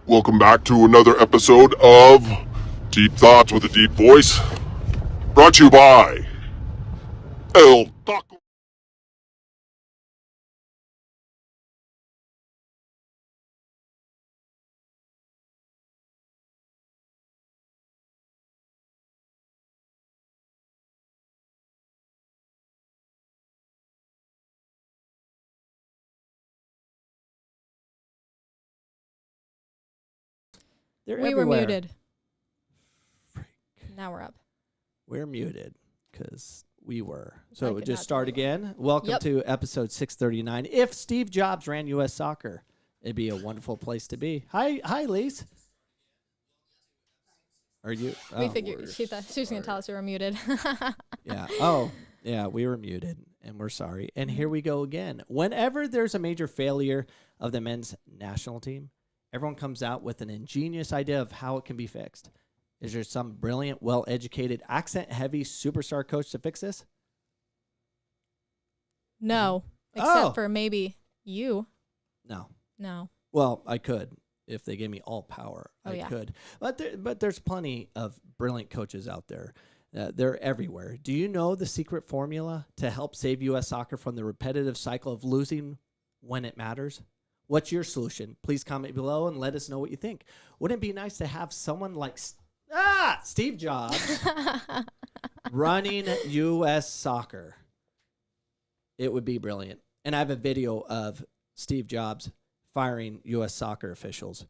Welcome back to another episode of Deep Thoughts with a Deep Voice, brought to you by El Taco. They're We everywhere. were muted. Freak. Now we're up. We're muted because we were. I So could just not start tell you. again. Welcome Yep. to episode 639. If Steve Jobs ran U.S. soccer, it'd be a wonderful place to be. Hi, Lise. Are you? We oh, figured we're she was going to sorry. tell us we were muted. Yeah. Oh, yeah, we were muted, and we're sorry. And here we go again. Whenever there's a major failure of the men's national team, everyone comes out with an ingenious idea of how it can be fixed. Is there some brilliant, well-educated, accent-heavy superstar coach to fix this? No, Oh. except for maybe you. No. No. Well, I could if they gave me all power. Oh, I yeah. could. But there's plenty of brilliant coaches out there. They're everywhere. Do you know the secret formula to help save U.S. soccer from the repetitive cycle of losing when it matters? What's your solution? Please comment below and let us know what you think. Wouldn't it be nice to have someone like Steve Jobs running U.S. soccer? It would be brilliant. And I have a video of Steve Jobs firing U.S. soccer officials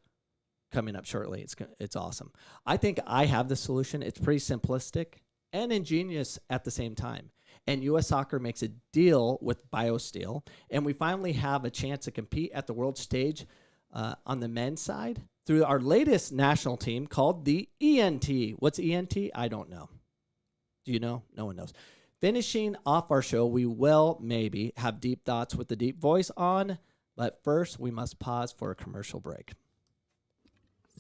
coming up shortly. It's awesome. I think I have the solution. It's pretty simplistic and ingenious at the same time. And U.S. Soccer makes a deal with BioSteel, and we finally have a chance to compete at the world stage on the men's side through our latest national team called the ENT. What's ENT? I don't know. Do you know? No one knows. Finishing off our show, we will maybe have Deep Thoughts with the Deep Voice on, but first we must pause for a commercial break.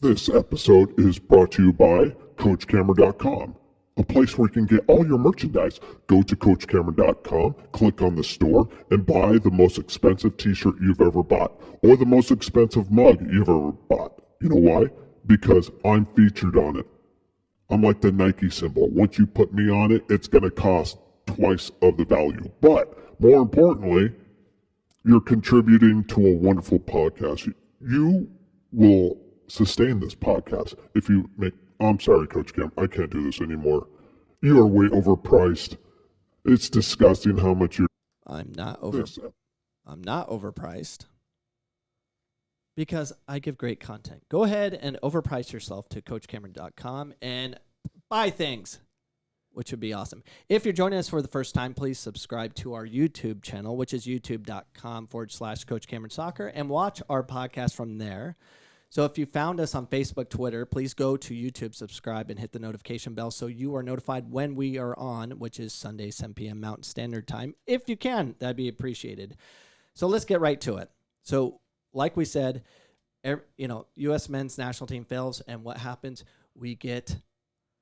This episode is brought to you by CoachCameron.com, a place where you can get all your merchandise. Go to CoachCameron.com, click on the store, and buy the most expensive t-shirt you've ever bought, or the most expensive mug you've ever bought. You know why? Because I'm featured on it. I'm like the Nike symbol. Once you put me on it, it's going to cost twice of the value. But more importantly, you're contributing to a wonderful podcast. You will sustain this podcast if you make... I'm sorry, Coach Cam. I can't do this anymore. You are way overpriced. It's disgusting how much you're... I'm not overpriced because I give great content. Go ahead and overprice yourself to CoachCameron.com and buy things, which would be awesome. If you're joining us for the first time, please subscribe to our YouTube channel, which is youtube.com/Coach Cameron Soccer, and watch our podcast from there. So if you found us on Facebook, Twitter, please go to YouTube, subscribe, and hit the notification bell so you are notified when we are on, which is Sunday, 7 p.m. Mountain Standard Time. If you can, that'd be appreciated. So let's get right to it. So like we said, U.S. men's national team fails, and what happens? We get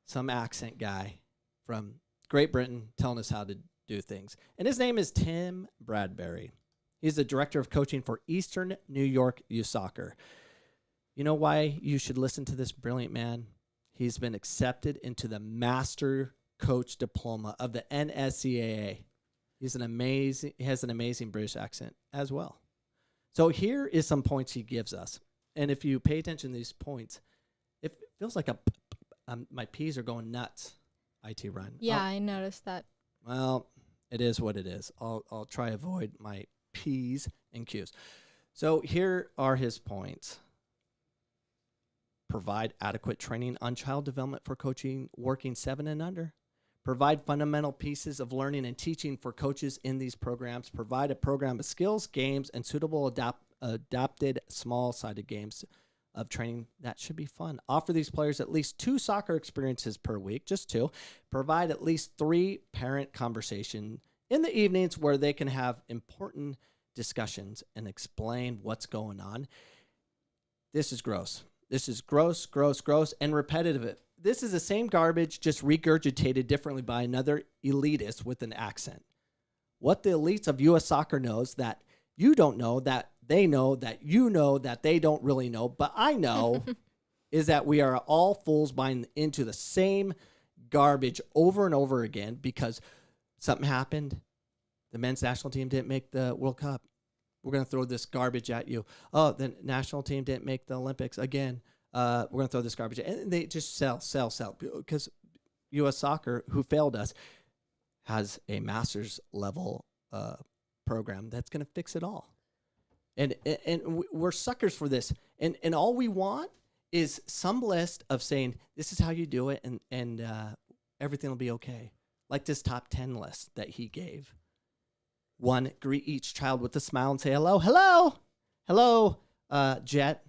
some accent guy from Great Britain telling us how to do things. And his name is Tim Bradbury. He's the director of coaching for Eastern New York Youth Soccer. You know why you should listen to this brilliant man? He's been accepted into the Master Coach Diploma of the NSCAA. He has an amazing British accent as well. So here is some points he gives us. And if you pay attention to these points, it feels like my P's are going nuts. IT Ryan. Yeah, I noticed that. Well, it is what it is. I'll try to avoid my P's and Q's. So here are his points. Provide adequate training on child development for coaching working 7 and under. Provide fundamental pieces of learning and teaching for coaches in these programs. Provide a program of skills, games, and suitable adapted small-sided games of training that should be fun. Offer these players at least 2 soccer experiences per week, just 2. Provide at least 3 parent conversations in the evenings where they can have important discussions and explain what's going on. This is gross. This is gross, and repetitive. This is the same garbage, just regurgitated differently by another elitist with an accent. What the elites of U.S. soccer knows that you don't know, that they know that you know that they don't really know, but I know is that we are all fools buying into the same garbage over and over again because something happened. The men's national team didn't make the World Cup. We're going to throw this garbage at you. Oh, the national team didn't make the Olympics again. We're going to throw this garbage. And they just sell. Because U.S. Soccer, who failed us, has a master's level program that's going to fix it all. And we're suckers for this. And all we want is some list of saying, this is how you do it, and everything will be okay. Like this top 10 list that he gave. 1, greet each child with a smile and say hello. Hello. Hello, Jet.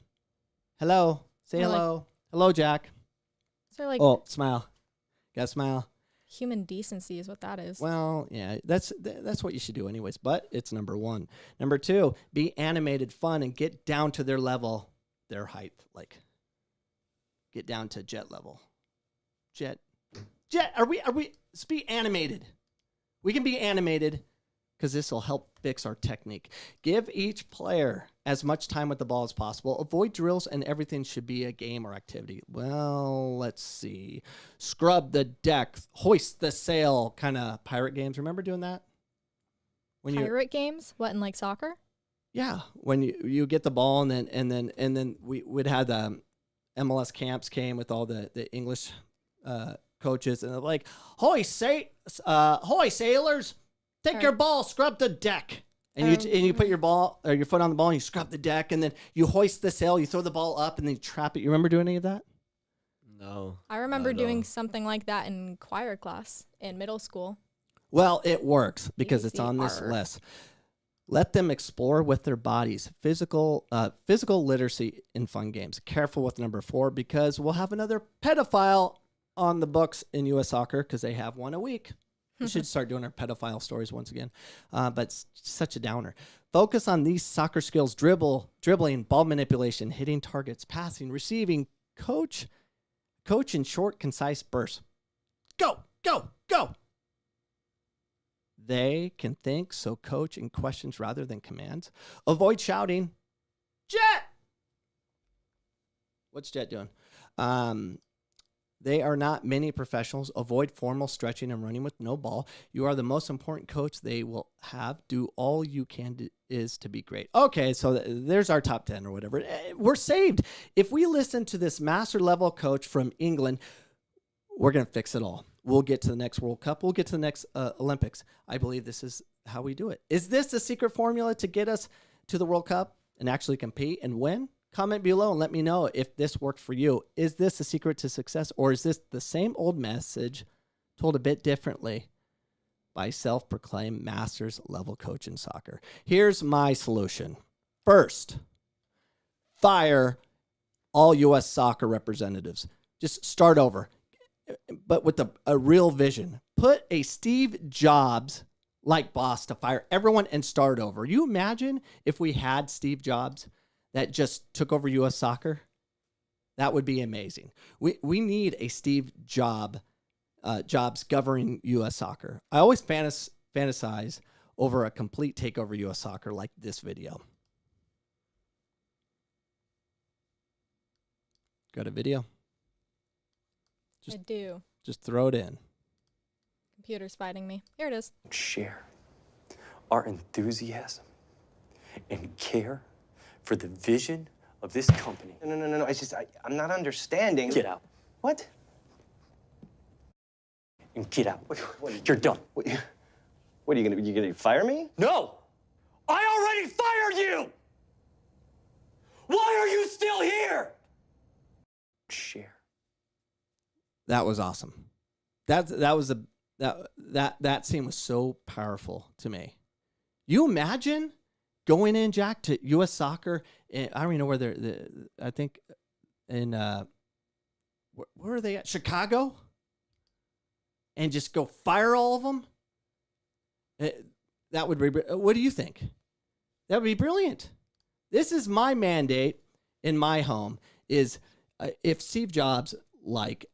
Hello. Say hello. Hello, Jack. Is there like Oh, smile. Gotta smile. human decency is what that is. Well, yeah, that's what you should do anyways, but it's number 1. Number 2, be animated, fun, and get down to their level, their height. Like, get down to Jet level. Jet, are we, let's be animated. We can be animated because this will help fix our technique. Give each player as much time with the ball as possible. Avoid drills, and everything should be a game or activity. Well, let's see. Scrub the deck, hoist the sail, kind of pirate games. Remember doing that? When Pirate games? What, in like soccer? Yeah, when you get the ball, and then we would have the MLS camps came with all the English coaches, and they're like, hoy sailors, take your ball, scrub the deck. And you put your ball or your foot on the ball and you scrub the deck, and then you hoist the sail, you throw the ball up, and then you trap it. You remember doing any of that? No. I remember doing something like that in choir class in middle school. Well, it works because it's on this ECR. list. Let them explore with their bodies. Physical literacy in fun games. Careful with number 4 because we'll have another pedophile on the books in U.S. Soccer because they have one a week. We should start doing our pedophile stories once again. But it's such a downer. Focus on these soccer skills: dribbling, ball manipulation, hitting targets, passing, receiving. Coach in short, concise bursts. Go, go, go. They can think, so coach in questions rather than commands. Avoid shouting, Jet! What's Jet doing? They are not many professionals. Avoid formal stretching and running with no ball. You are the most important coach they will have. Do all you can is to be great. Okay, so there's our top 10 or whatever. We're saved. If we listen to this master level coach from England, we're going to fix it all. We'll get to the next World Cup. We'll get to the next Olympics. I believe this is how we do it. Is this the secret formula to get us to the World Cup and actually compete and win? Comment below and let me know if this worked for you. Is this the secret to success, or is this the same old message told a bit differently by self-proclaimed masters level coach in soccer? Here's my solution. First, fire all U.S. soccer representatives. Just start over, but with a real vision. Put a Steve Jobs like boss to fire everyone and start over. You imagine if we had Steve Jobs that just took over U.S. soccer? That would be amazing. We need a Steve Jobs governing U.S. soccer. I always fantasize over a complete takeover U.S. soccer like this video. Got a video? I do. Just throw it in. Computer's fighting me. Here it is. Share our enthusiasm and care for the vision of this company. No. I'm not understanding. Get out. What? And get out. What? You're done. What are you gonna fire me? No! I already fired you! Why are you still here? Share. That was awesome. That scene was so powerful to me. You imagine going in, Jack, to U.S. soccer. And I don't even know where I think in where are they at? Chicago, and just go fire all of them. That would be. What do you think? That would be brilliant. This is my mandate in my home. Is if Steve Jobs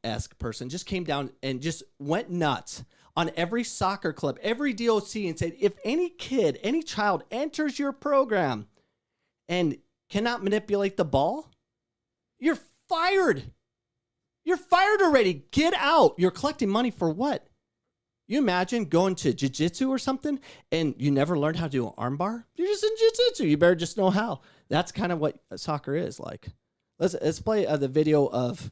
esque person just came down and just went nuts on every soccer club, every DOC, and said, if any kid, any child enters your program and cannot manipulate the ball, you're fired. You're fired already. Get out. You're collecting money for what? You imagine going to jiu-jitsu or something and you never learned how to do an armbar? You're just in jiu-jitsu. You better just know how. That's kind of what soccer is like. Let's play the video of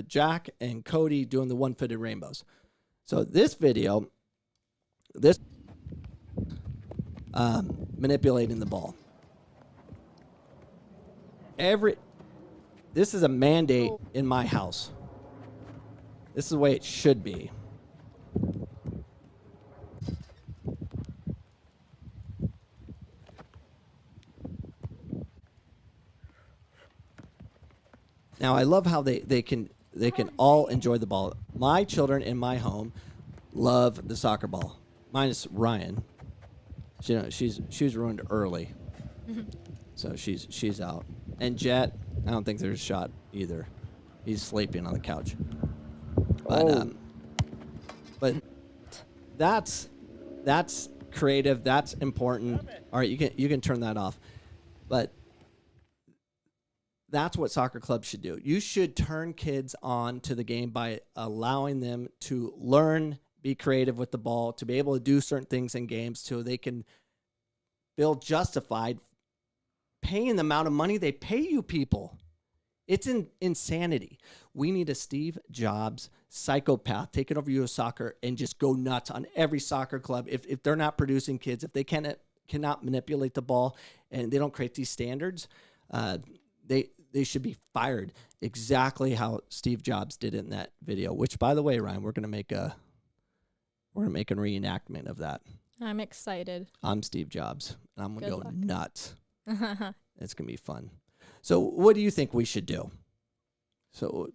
Jack and Cody doing the one-footed rainbows. So this video, this manipulating the ball. This is a mandate in my house. This is the way it should be. Now I love how they can all enjoy the ball. My children in my home love the soccer ball. Minus Ryan. You know, she was ruined early. So she's out. And Jet, I don't think there's a shot either. He's sleeping on the couch. But that's creative. That's important. All right, you can turn that off. But that's what soccer clubs should do. You should turn kids on to the game by allowing them to learn, be creative with the ball, to be able to do certain things in games so they can feel justified paying the amount of money they pay you people. It's insanity. We need a Steve Jobs psychopath taking over U.S. Soccer and just go nuts on every soccer club. If they're not producing kids, if they cannot manipulate the ball and they don't create these standards, they should be fired. Exactly how Steve Jobs did it in that video. Which, by the way, Ryan, we're gonna make a reenactment of that. I'm excited. I'm Steve Jobs, and I'm gonna Good go luck. nuts. It's going to be fun. So what do you think we should do? So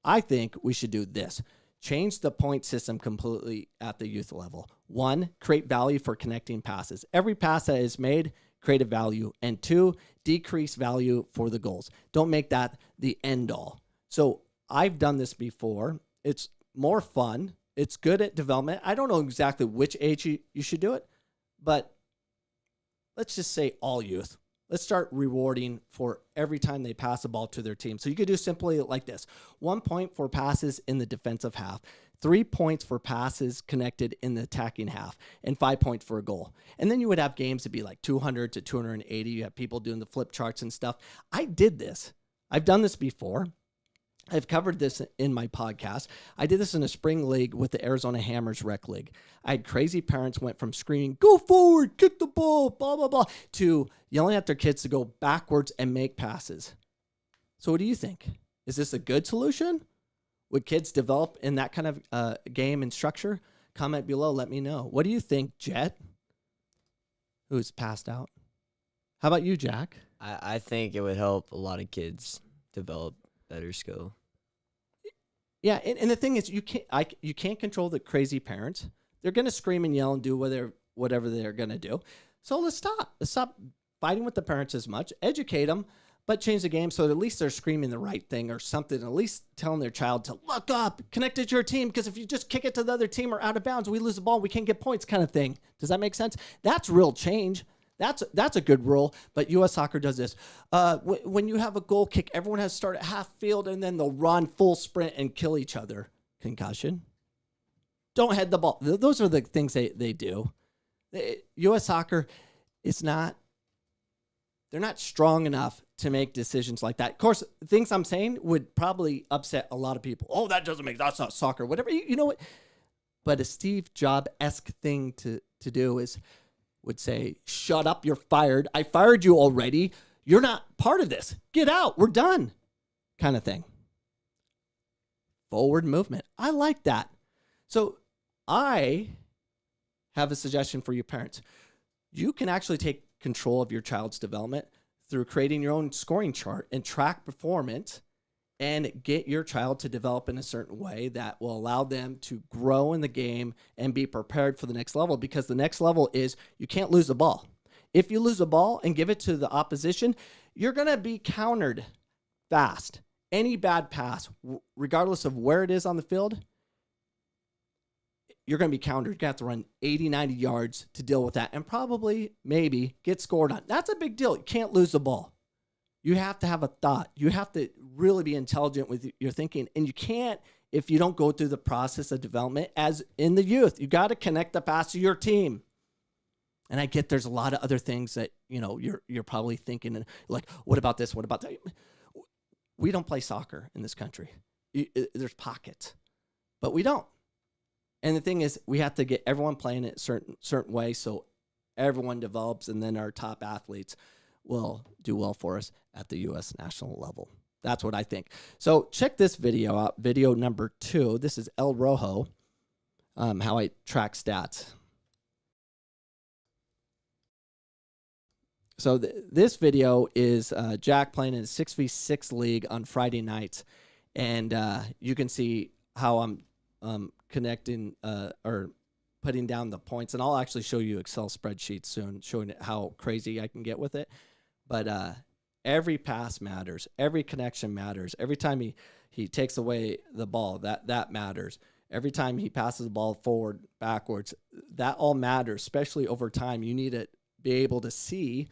I think we should do this. Change the point system completely at the youth level. 1, create value for connecting passes. Every pass that is made, create a value. And 2, decrease value for the goals. Don't make that the end all. So I've done this before. It's more fun. It's good at development. I don't know exactly which age you should do it, but let's just say all youth. Let's start rewarding for every time they pass the ball to their team. So you could do simply like this. 1 point for passes in the defensive half, 3 points for passes connected in the attacking half, and 5 points for a goal. And then you would have games to be like 200 to 280. You have people doing the flip charts and stuff. I did this. I've done this before. I've covered this in my podcast. I did this in a spring league with the Arizona Hammers Rec League. I had crazy parents went from screaming, go forward, kick the ball, blah, blah, blah, to yelling at their kids to go backwards and make passes. So what do you think? Is this a good solution? Would kids develop in that kind of game and structure? Comment below. Let me know. What do you think, Jet? Who's passed out? How about you, Jack? I think it would help a lot of kids develop better skill. Yeah, and the thing is, you can't control the crazy parents. They're gonna scream and yell and do whatever they're gonna do. So let's stop. Let's stop fighting with the parents as much. Educate them, but change the game so that at least they're screaming the right thing or something. At least telling their child to look up, connect it to your team, because if you just kick it to the other team or out of bounds, we lose the ball, we can't get points, kind of thing. Does that make sense? That's real change. That's a good rule, but U.S. Soccer does this. When you have a goal kick, everyone has to start at half field, and then they'll run full sprint and kill each other. Concussion. Don't head the ball. Those are the things they do. U.S. Soccer is not. They're not strong enough to make decisions like that. Of course, things I'm saying would probably upset a lot of people. Oh, that's not soccer. Whatever. You know what? But a Steve Jobs-esque thing to do would say, shut up, you're fired. I fired you already. You're not part of this. Get out. We're done. Kind of thing. Forward movement. I like that. So I have a suggestion for you parents. You can actually take control of your child's development through creating your own scoring chart and track performance and get your child to develop in a certain way that will allow them to grow in the game and be prepared for the next level, because the next level is you can't lose the ball. If you lose the ball and give it to the opposition, you're going to be countered fast. Any bad pass, regardless of where it is on the field, you're going to be countered. You're going to have to run 80, 90 yards to deal with that and probably, maybe get scored on. That's a big deal. You can't lose the ball. You have to have a thought. You have to really be intelligent with your thinking. And you can't if you don't go through the process of development as in the youth. You got to connect the pass to your team. And I get there's a lot of other things that, you're probably thinking, like, what about this? What about that? We don't play soccer in this country. There's pockets, but we don't. And the thing is, we have to get everyone playing it a certain way so everyone develops, and then our top athletes will do well for us at the U.S. national level. That's what I think. So check this video out, video number 2. This is El Rojo, how I track stats. So this video is Jack playing in a 6v6 league on Friday nights, and you can see how I'm connecting or putting down the points, and I'll actually show you Excel spreadsheets soon, showing how crazy I can get with it. But every pass matters, every connection matters. Every time he takes away the ball, that matters. Every time he passes the ball forward, backwards, that all matters, especially over time. You need to be able to see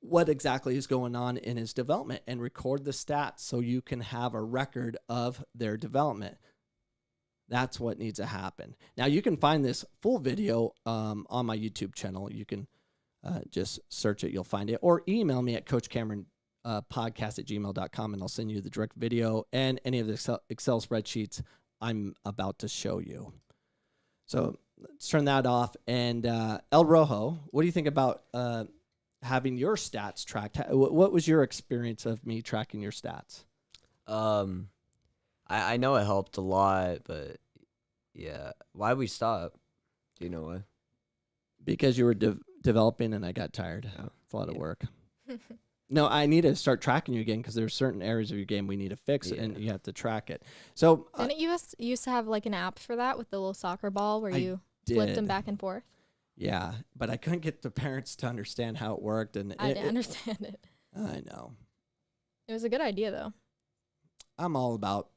what exactly is going on in his development and record the stats so you can have a record of their development. That's what needs to happen. Now, you can find this full video on my YouTube channel. You can just search it. You'll find it. Or email me at coachcameronpodcast@gmail.com, and I'll send you the direct video and any of the Excel spreadsheets I'm about to show you. So let's turn that off. And El Rojo, what do you think about having your stats tracked? What was your experience of me tracking your stats? I know it helped a lot, but yeah. Why we stop? Do you know why? Because you were developing and I got tired. Oh, it's a lot of work. No, I need to start tracking you again because there's certain areas of your game we need to fix and you have to track it. So didn't you used to have like an app for that with the little soccer ball where you flipped them back and forth? Yeah, but I couldn't get the parents to understand how it worked. And I didn't understand it. I know. It was a good idea, though. I'm all about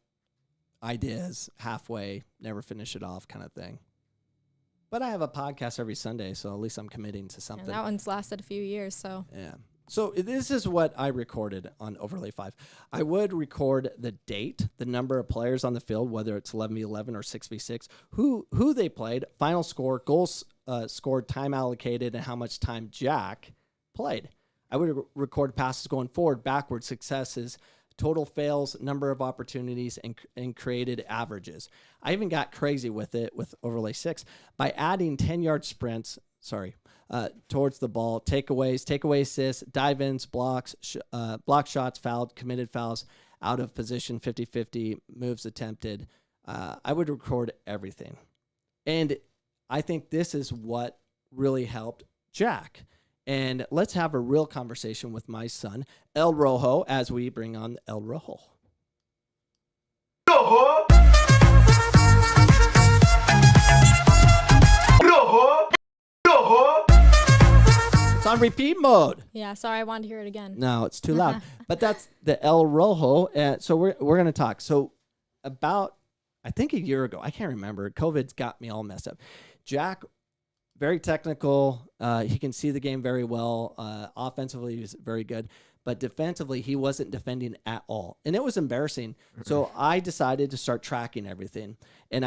ideas, halfway, never finish it off kind of thing. But I have a podcast every Sunday, so at least I'm committing to something. And that one's lasted a few years, so. Yeah. So this is what I recorded on Overlay 5. I would record the date, the number of players on the field, whether it's 11v11 or 6v6, who they played, final score, goals scored, time allocated, and how much time Jack played. I would record passes going forward, backward, successes, total fails, number of opportunities, and created averages. I even got crazy with it with Overlay 6 by adding 10-yard sprints, towards the ball, takeaway assists, dive-ins, blocks, block shots, fouled, committed fouls, out of position, 50-50, moves attempted. I would record everything. And I think this is what really helped Jack. And let's have a real conversation with my son, El Rojo, as we bring on El Rojo. Rojo! Rojo! Rojo! It's on repeat mode. Yeah, sorry, I wanted to hear it again. No, it's too loud. But that's the El Rojo. So we're going to talk. So about, I think a year ago, I can't remember. COVID's got me all messed up. Jack, very technical. He can see the game very well. Offensively, he's very good. But defensively, he wasn't defending at all. And it was embarrassing. So I decided to start tracking everything. And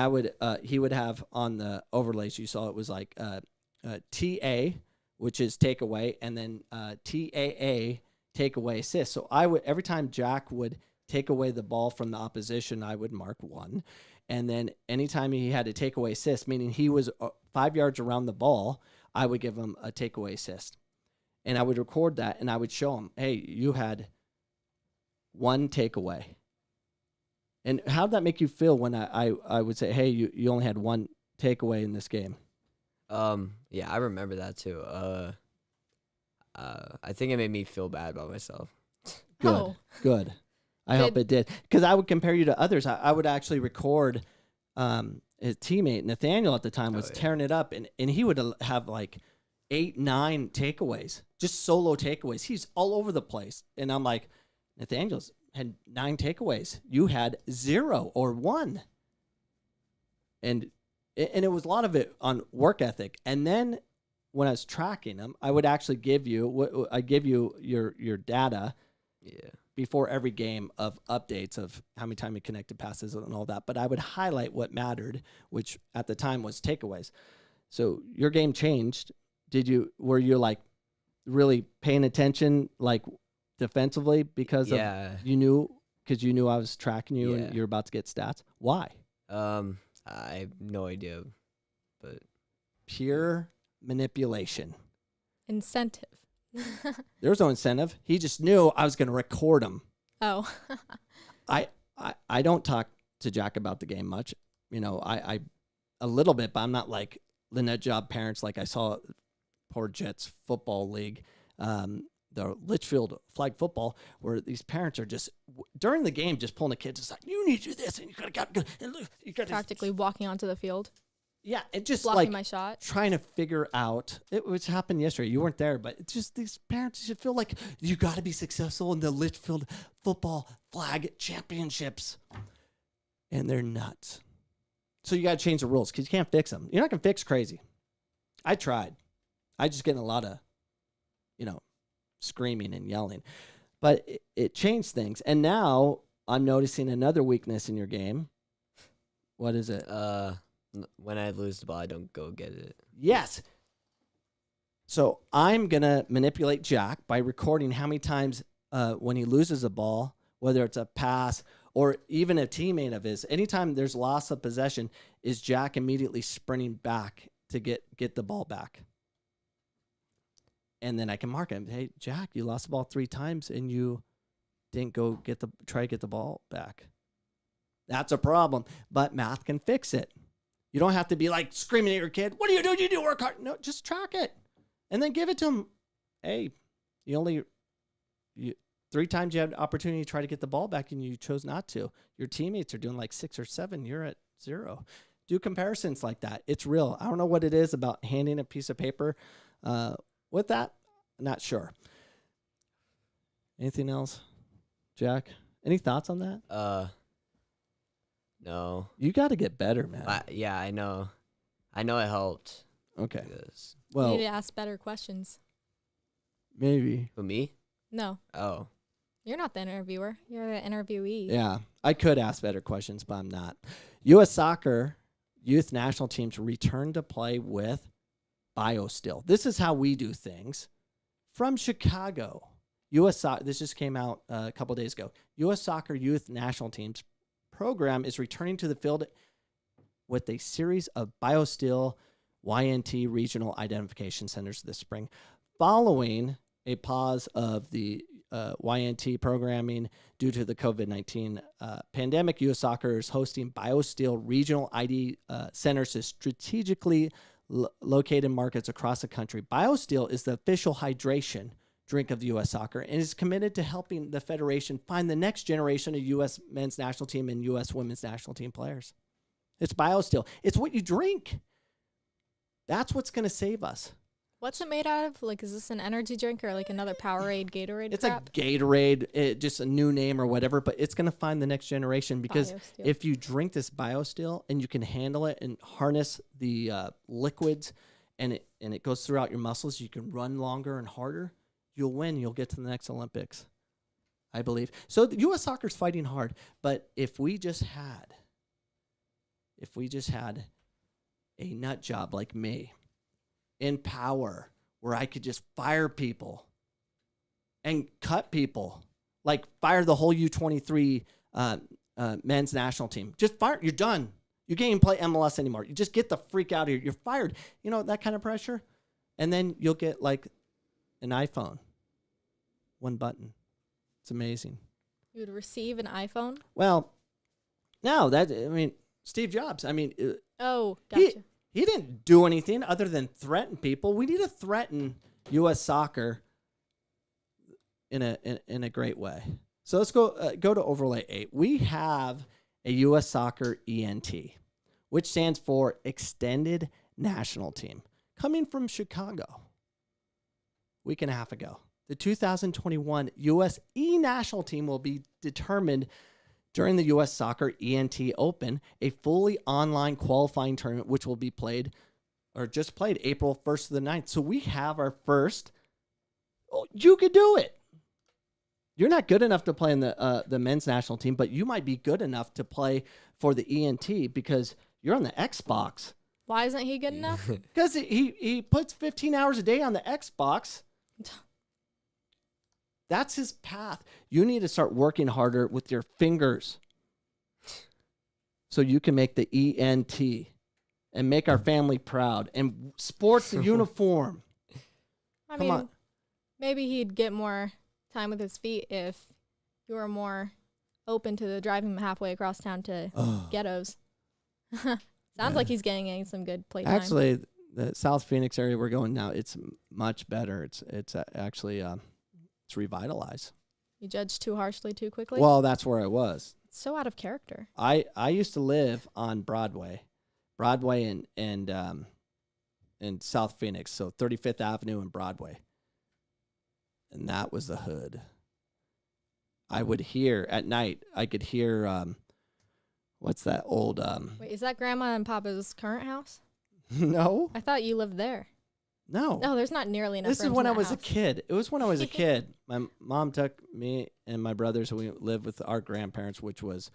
he would have on the overlays, you saw it was like TA, which is takeaway, and then TAA, takeaway assist. So every time Jack would take away the ball from the opposition, I would mark 1. And then anytime he had a takeaway assist, meaning he was 5 yards around the ball, I would give him a takeaway assist. And I would record that, and I would show him, hey, you had 1 takeaway. And how did that make you feel when I would say, hey, you only had 1 takeaway in this game? Yeah, I remember that too. I think it made me feel bad about myself. Good. I hope it did. Because I would compare you to others. I would actually record his teammate, Nathaniel, at the time, was tearing it up. And he would have like 8, 9 takeaways, just solo takeaways. He's all over the place. And I'm like, Nathaniel's had 9 takeaways. You had 0 or 1. And And it was a lot of it on work ethic. And then when I was tracking them, I would actually give you your data Yeah. before every game of updates of how many time you connected passes and all that. But I would highlight what mattered, which at the time was takeaways. So your game changed. Were you like really paying attention like defensively because you knew I was tracking you and you're about to get stats? Why? I have no idea, but Pure manipulation. Incentive. There was no incentive. He just knew I was going to record him. Oh. I don't talk to Jack about the game much. You know, I a little bit, but I'm not like the nut job parents like I saw poor Jets football league, the Litchfield flag football, where these parents are just during the game just pulling the kids. It's like, you need to do this, and you gotta and look, you got Practically walking onto the field. Yeah, and just blocking like my shot. trying to figure out it, which happened yesterday. You weren't there, but it's just these parents should feel like you got to be successful in the Litchfield football flag championships, and they're nuts. So you got to change the rules because you can't fix them. You're not gonna fix crazy. I tried. I just getting a lot of, screaming and yelling, but it changed things. And now I'm noticing another weakness in your game. What is it? when I lose the ball, I don't go get it. Yes. So I'm going to manipulate Jack by recording how many times when he loses a ball, whether it's a pass or even a teammate of his, anytime there's loss of possession, is Jack immediately sprinting back to get the ball back. And then I can mark him. Hey, Jack, you lost the ball 3 times and you didn't go try to get the ball back. That's a problem, but math can fix it. You don't have to be like screaming at your kid. What are you doing? You do work hard. No, just track it and then give it to him. Hey, 3 times you had an opportunity to try to get the ball back and you chose not to. Your teammates are doing like 6 or 7. You're at 0. Do comparisons like that. It's real. I don't know what it is about handing a piece of paper with that. I'm not sure. Anything else, Jack? Any thoughts on that? No. You got to get better, man. Yeah, I know. I know it helped. Okay. Because You Well, need to ask better questions. maybe. who, me? No, Oh. you're not the interviewer. You're the interviewee. Yeah, I could ask better questions, but I'm not. U.S. Soccer youth national teams return to play with BioSteel. This is how we do things. From Chicago, this just came out a couple days ago. U.S. Soccer youth national teams program is returning to the field with a series of BioSteel YNT regional identification centers this spring, following a pause of the YNT programming due to the COVID-19 pandemic. U.S. Soccer is hosting BioSteel regional ID centers to strategically located markets across the country. BioSteel is the official hydration drink of the U.S. Soccer and is committed to helping the federation find the next generation of U.S. men's national team and U.S. women's national team players. It's BioSteel. It's what you drink. That's what's going to save us. What's it made out of? Like, is this an energy drink or like another Powerade, Gatorade It's crap? a Gatorade, just a new name or whatever, but it's going to find the next generation because BioSteel. if you drink this BioSteel and you can handle it and harness the liquids and it goes throughout your muscles, you can run longer and harder, you'll win. You'll get to the next Olympics, I believe. So the U.S. Soccer's fighting hard, but if we just had a nut job like me, in power, where I could just fire people and cut people, like fire the whole U23 men's national team. Just fire. You're done. You can't even play MLS anymore. You just get the freak out of here. You're fired. You know, that kind of pressure. And then you'll get like an iPhone. 1 button. It's amazing. You would receive an iPhone? Well, no, Steve Jobs. Oh, gotcha. He didn't do anything other than threaten people. We need to threaten U.S. Soccer in a great way. So let's go to overlay 8. We have a U.S. Soccer ENT, which stands for Extended National Team, coming from Chicago. A week and a half ago, the 2021 U.S. E national team will be determined during the U.S. Soccer ENT Open, a fully online qualifying tournament, which will be played or just played April 1st to the 9th. So we have our first. Oh, you could do it. You're not good enough to play in the men's national team, but you might be good enough to play for the ENT because you're on the Xbox. Why isn't he good enough? Because he puts 15 hours a day on the Xbox. That's his path. You need to start working harder with your fingers so you can make the ENT and make our family proud and sport the uniform. I Come mean, on. maybe he'd get more time with his feet if you were more open to driving him halfway across town to ghettos. Sounds like he's getting some good playtime. Actually, the South Phoenix area we're going now, it's much better. It's actually it's revitalized. You judged too harshly too quickly? Well, that's where I was. It's so out of character. I used to live on Broadway and South Phoenix, so 35th Avenue and Broadway. And that was the hood. I would hear at night. I could hear what's that old Wait, is that Grandma and Papa's current house? No. I thought you lived there. No. No, there's not nearly enough This is rooms when in I that was a house. kid. It was when I was a kid. My mom took me and my brothers, and we lived with our grandparents, which was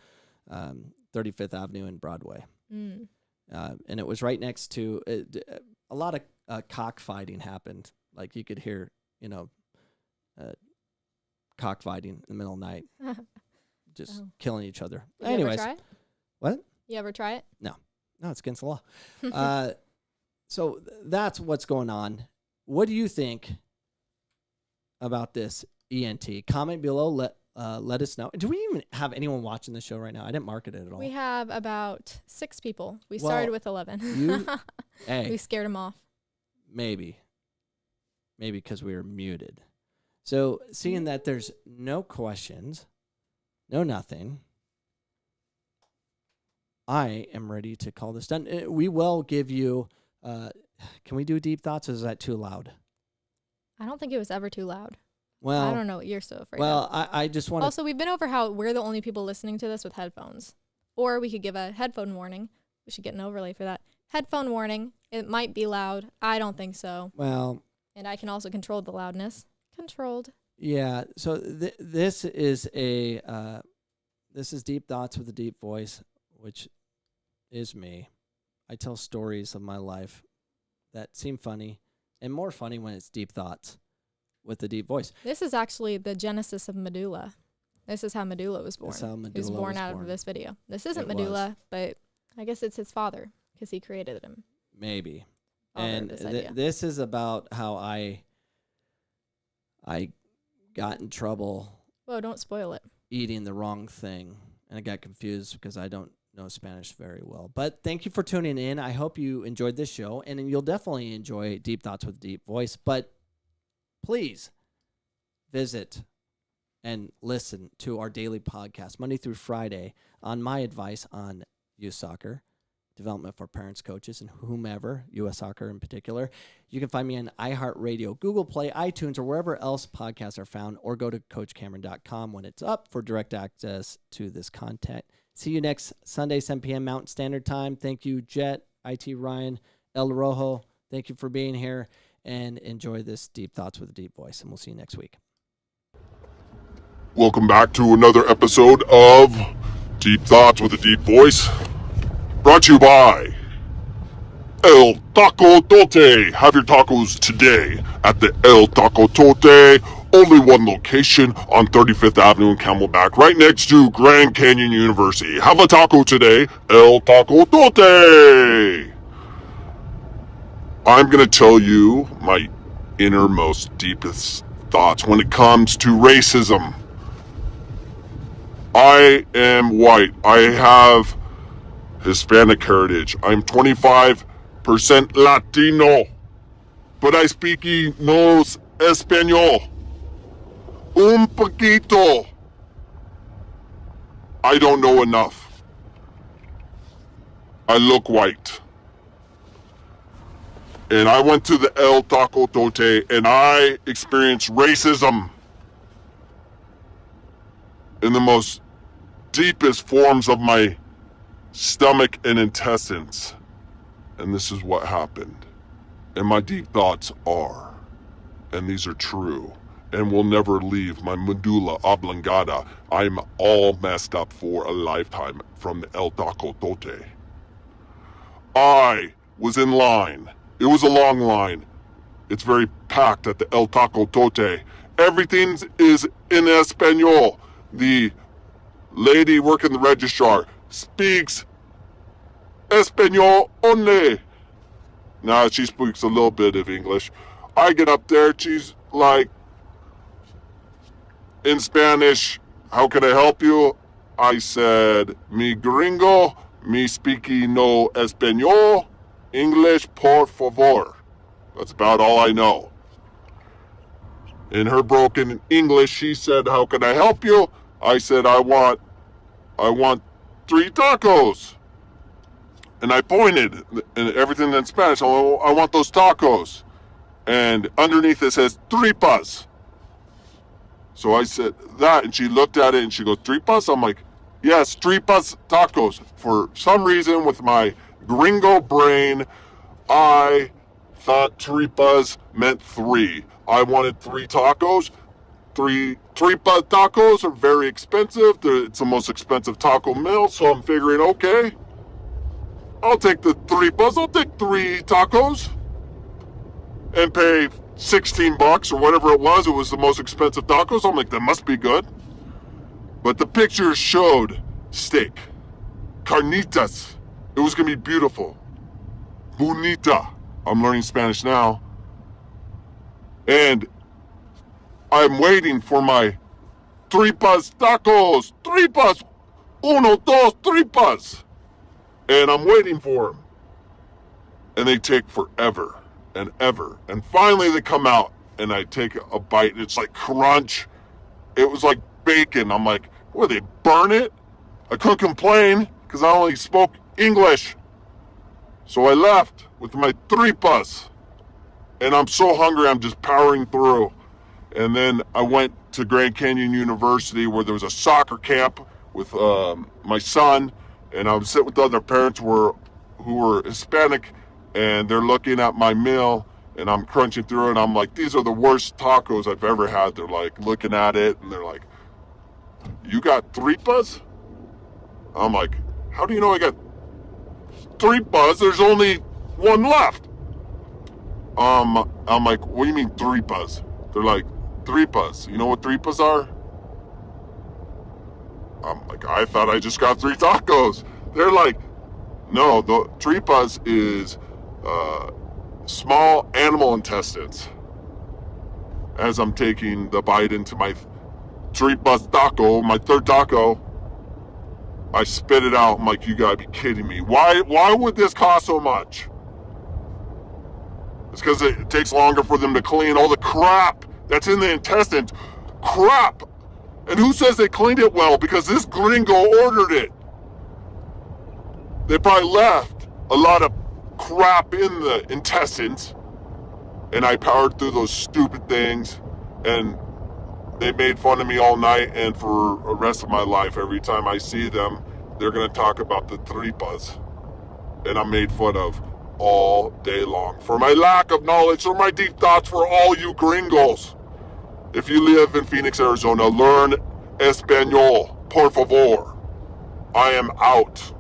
35th Avenue and Broadway. Mm. And it was right next to a lot of cockfighting happened. Like you could hear, cockfighting in the middle of the night, just killing each other. Did you Anyways, ever try it? what? You ever try it? No, it's against the law. So that's what's going on. What do you think about this ENT? Comment below. Let us know. Do we even have anyone watching the show right now? I didn't market it at all. We have about 6 people. We Well, started with 11. Hey, We scared them off. maybe because we were muted. So seeing that there's no questions, no nothing, I am ready to call this done. We will give you. Can we do deep thoughts? Or is that too loud? I don't think it was ever too loud. Well, I don't know what you're so afraid well, of. I just want to. Also, we've been over how we're the only people listening to this with headphones. Or we could give a headphone warning. We should get an overlay for that. Headphone warning. It might be loud. I don't think so. Well, And I can also control the loudness. Controlled. yeah. So this is this is Deep Thoughts with a Deep Voice, which is me. I tell stories of my life that seem funny, and more funny when it's deep thoughts with a deep voice. This is actually the genesis of Medulla. This is how Medulla was born. That's how He was Medulla born was out born. of this video. This isn't It was. Medulla, but I guess it's his father because he created him. Maybe. Father of And this idea. this is about how I got in trouble Whoa, don't spoil it. eating the wrong thing, and I got confused because I don't know Spanish very well. But thank you for tuning in. I hope you enjoyed this show, and you'll definitely enjoy Deep Thoughts with Deep Voice. But please visit and listen to our daily podcast Monday through Friday on my advice on youth soccer, development for parents, coaches, and whomever, U.S. soccer in particular. You can find me on iHeartRadio, Google Play, iTunes, or wherever else podcasts are found, or go to CoachCameron.com when it's up for direct access to this content. See you next Sunday, 7 p.m. Mountain Standard Time. Thank you, Jet, IT Ryan, El Rojo. Thank you for being here, and enjoy this Deep Thoughts with a Deep Voice, and we'll see you next week. Welcome back to another episode of Deep Thoughts with a Deep Voice, brought to you by El Taco Tote. Have your tacos today at the El Taco Tote. Only one location on 35th Avenue in Camelback, right next to Grand Canyon University. Have a taco today, El Taco Tote. I'm going to tell you my innermost, deepest thoughts when it comes to racism. I am white. I have Hispanic heritage. I'm 25% Latino, but I speak no español. Un poquito. I don't know enough. I look white. And I went to the El Taco Tote and I experienced racism in the most deepest forms of my stomach and intestines. And this is what happened. And my deep thoughts are, and these are true, and will never leave my medulla oblongata. I'm all messed up for a lifetime from the El Taco Tote. I was in line. It was a long line. It's very packed at the El Taco Tote. Everything is in Espanol. The lady working the registrar speaks Espanol only. Now she speaks a little bit of English. I get up there, she's like, in Spanish, how can I help you? I said, mi gringo, mi speaking no Espanol, English, por favor. That's about all I know. In her broken English, she said, how can I help you? I said, I want 3 tacos. And I pointed, and everything in Spanish, I want those tacos. And underneath it says, tripas. So I said that, and she looked at it, and she goes, tripas? I'm like, yes, tripas tacos. For some reason, with my gringo brain, I thought tripas meant 3. I wanted 3 tacos. 3 tripa tacos are very expensive. It's the most expensive taco meal, so I'm figuring, okay, I'll take the tripas. I'll take 3 tacos and pay $16 or whatever it was. It was the most expensive tacos. I'm like, that must be good. But the picture showed steak, carnitas. It was gonna be beautiful. Bonita. I'm learning Spanish now. And I'm waiting for my tripas tacos. Tripas. 1, 2, tripas. And I'm waiting for them. And they take forever and ever. And finally they come out, and I take a bite, and it's like crunch. It was like bacon. I'm like, what, they burn it? I couldn't complain because I only spoke English. So I left with my tripas. And I'm so hungry, I'm just powering through. And then I went to Grand Canyon University, where there was a soccer camp with my son. And I was sitting with the other parents who were Hispanic, and they're looking at my meal, and I'm crunching through it, and I'm like, these are the worst tacos I've ever had. They're like looking at it, and they're like, you got tripas? I'm like, how do you know I got tripas? There's only 1 left. I'm like, what do you mean tripas? They're like, tripas. You know what tripas are? I'm like, I thought I just got 3 tacos. They're like, no, the tripas is small animal intestines. As I'm taking the bite into my tripas taco, my 3rd taco, I spit it out. I'm like, you gotta be kidding me. Why would this cost so much? It's because it takes longer for them to clean all the crap that's in the intestines. Crap! And who says they cleaned it well? Because this gringo ordered it. They probably left a lot of crap in the intestines. And I powered through those stupid things. And they made fun of me all night. And for the rest of my life, every time I see them, they're going to talk about the tripas. And I'm made fun of all day long. For my lack of knowledge, or my deep thoughts for all you gringos. If you live in Phoenix, Arizona, learn Espanol, por favor. I am out.